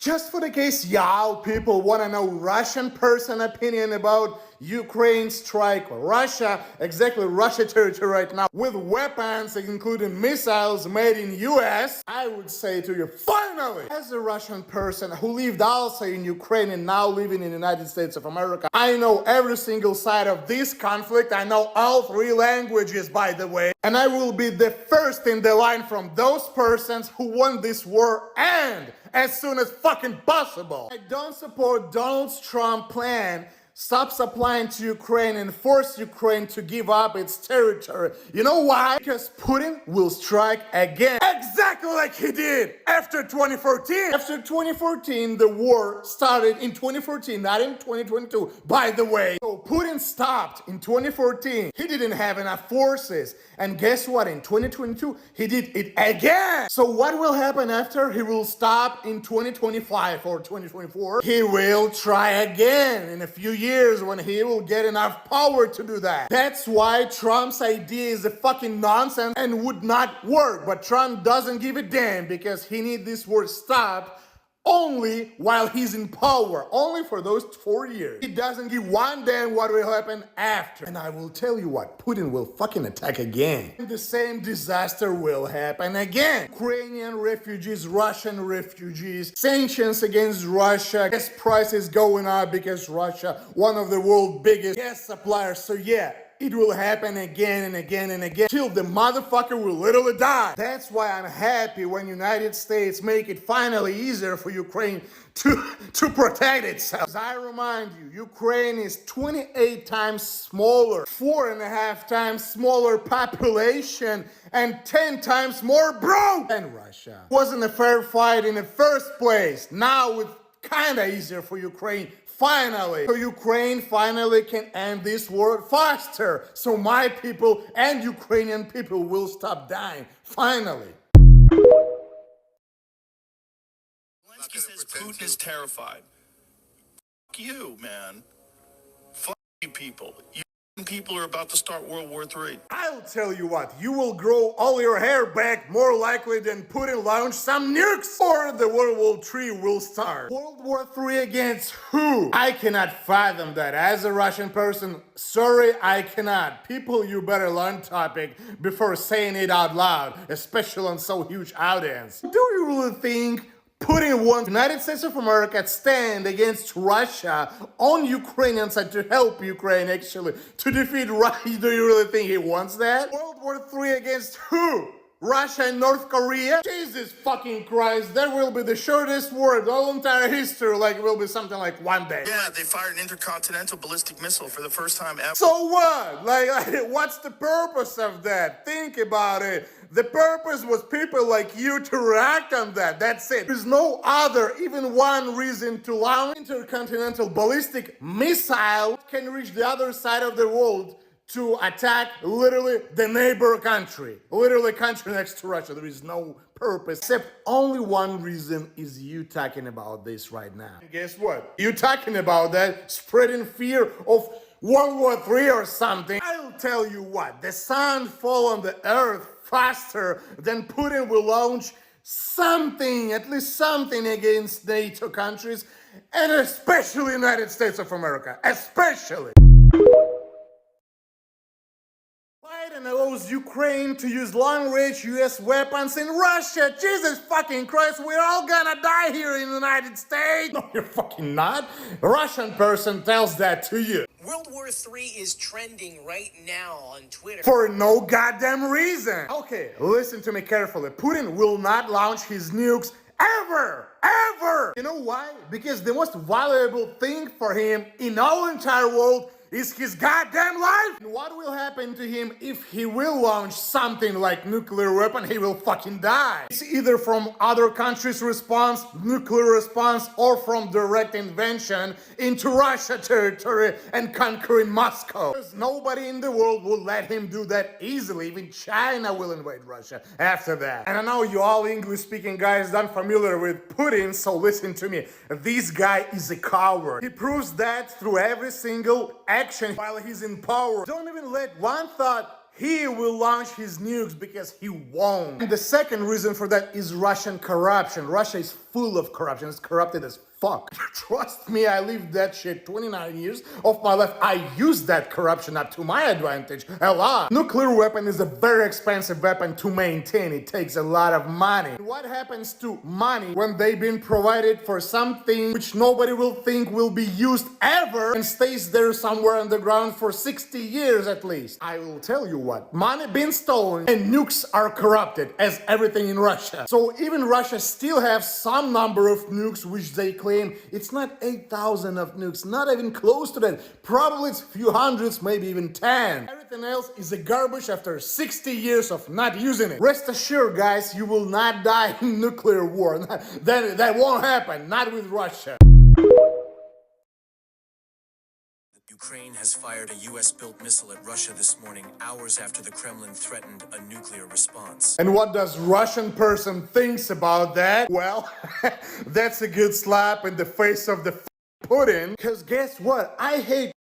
Just for the case y'all people want to know Russian person opinion about Ukraine strike Russia, exactly Russia territory right now, with weapons including missiles made in US, I would say to you, finally! As a Russian person who lived also in Ukraine and now living in the United States of America, I know every single side of this conflict. I know all three languages, by the way, and I will be the first in the line from those persons who want this war end as soon as fucking possible. I don't support Donald Trump's plan. Stop supplying to Ukraine and force Ukraine to give up its territory. You know why? Because Putin will strike again. Exactly like he did after 2014. After 2014, the war started in 2014, not in 2022, by the way. So Putin stopped in 2014. He didn't have enough forces. And guess what? In 2022, he did it again. So what will happen after? He will stop in 2025 or 2024. He will try again in a few years when he will get enough power to do that. That's why Trump's idea is a fucking nonsense and would not work. But Trump doesn't give a damn because he needs this war stopped only while he's in power, only for those 4 years. He doesn't give one damn what will happen after. And I will tell you what, Putin will fucking attack again. And the same disaster will happen again. Ukrainian refugees, Russian refugees, sanctions against Russia, gas prices going up because Russia, one of the world's biggest gas suppliers. So yeah, it will happen again and again and again till the motherfucker will literally die. That's why I'm happy when United States make it finally easier for Ukraine to protect itself. As I remind you, Ukraine is 28 times smaller, 4.5 times smaller population, and 10 times more broke than Russia. It wasn't a fair fight in the first place. Now it's kinda easier for Ukraine. Finally, so Ukraine finally can end this war faster. So my people and Ukrainian people will stop dying. Finally. Zelensky says Putin is terrified. Fuck you, man. Fuck you people. You people are about to start World War III. I'll tell you what, you will grow all your hair back more likely than Putin launch some nukes, or the World War III will start. World War III against who? I cannot fathom that. As a Russian person, sorry, I cannot. People, you better learn topic before saying it out loud, especially on so huge audience. Do you really think Putin wants the United States of America to stand against Russia on Ukrainian side to help Ukraine actually to defeat Russia? Do you really think he wants that? World War III against who? Russia and North Korea? Jesus fucking Christ, that will be the shortest war of the whole entire history, like it will be something like 1 day. Yeah, they fired an intercontinental ballistic missile for the first time ever. So what? Like, what's the purpose of that? Think about it. The purpose was people like you to react on that. That's it. There's no other, even one reason to launch intercontinental ballistic missile can reach the other side of the world to attack literally the neighbor country, literally country next to Russia. There is no purpose, except only one reason is you talking about this right now. And guess what? You talking about that, spreading fear of World War III or something. I'll tell you what, the sun fall on the earth faster than Putin will launch something, at least something against NATO countries, and especially United States of America, especially. Biden allows Ukraine to use long-range US weapons in Russia. Jesus fucking Christ, we're all gonna die here in the United States. No, you're fucking not. A Russian person tells that to you. World War III is trending right now on Twitter. For no goddamn reason. Okay, listen to me carefully. Putin will not launch his nukes ever. Ever. You know why? Because the most valuable thing for him in all entire world is his goddamn life. And what will happen to him if he will launch something like nuclear weapon? He will fucking die. It's either from other countries' response, nuclear response, or from direct invention into Russia territory and conquering Moscow. Because nobody in the world will let him do that easily. Even China will invade Russia after that. And I know you all English-speaking guys aren't familiar with Putin, so listen to me. This guy is a coward. He proves that through every single action while he's in power. Don't even let one thought he will launch his nukes, because he won't. And the second reason for that is Russian corruption. Russia is full of corruption. It's corrupted as fuck. Trust me, I lived that shit 29 years of my life. I used that corruption up to my advantage a lot. Nuclear weapon is a very expensive weapon to maintain. It takes a lot of money. What happens to money when they've been provided for something which nobody will think will be used ever and stays there somewhere underground for 60 years at least? I will tell you what, money been stolen and nukes are corrupted as everything in Russia. So even Russia still have some number of nukes which they claim it's not 8,000 of nukes, not even close to that. Probably it's a few hundreds, maybe even 10. Everything else is a garbage after 60 years of not using it. Rest assured, guys, you will not die in nuclear war. That won't happen, not with Russia. Ukraine has fired a U.S.-built missile at Russia this morning, hours after the Kremlin threatened a nuclear response. And what does Russian person thinks about that? Well, that's a good slap in the face of the Putin. Because guess what? I hate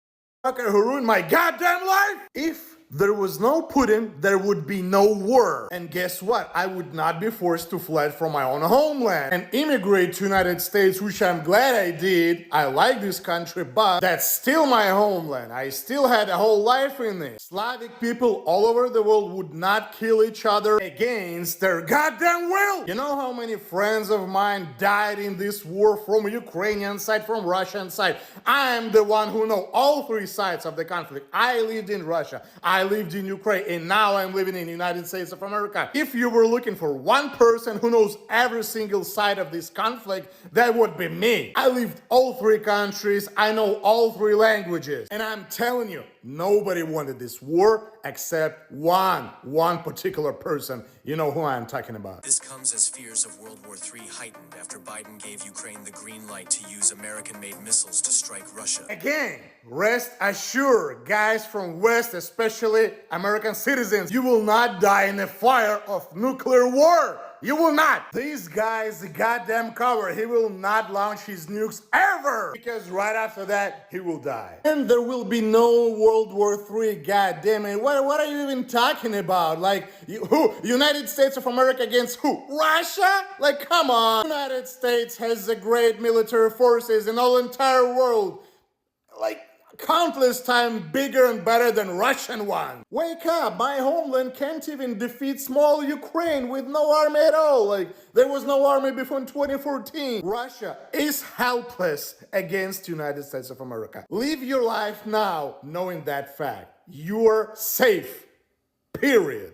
fucker who ruined my goddamn life. If there was no Putin, there would be no war. And guess what? I would not be forced to flee from my own homeland and immigrate to United States, which I'm glad I did. I like this country, but that's still my homeland. I still had a whole life in it. Slavic people all over the world would not kill each other against their goddamn will. You know how many friends of mine died in this war from Ukrainian side, from Russian side? I am the one who know all three sides of the conflict. I lived in Russia. I lived in Ukraine, and now I'm living in the United States of America. If you were looking for one person who knows every single side of this conflict, that would be me. I lived all three countries, I know all three languages, and I'm telling you, nobody wanted this war except one particular person. You know who I'm talking about. This comes as fears of World War III heightened after Biden gave Ukraine the green light to use American-made missiles to strike Russia. Again, rest assured, guys from West, especially American citizens, you will not die in a fire of nuclear war. You will not. This guy is a goddamn coward. He will not launch his nukes ever, because right after that, he will die. And there will be no World War III, goddamn it. What are you even talking about? Like, who? United States of America against who? Russia? Like, come on. United States has the great military forces in all entire world. Like, countless times bigger and better than Russian one. Wake up, my homeland can't even defeat small Ukraine with no army at all. Like, there was no army before 2014. Russia is helpless against United States of America. Live your life now knowing that fact. You're safe. Period.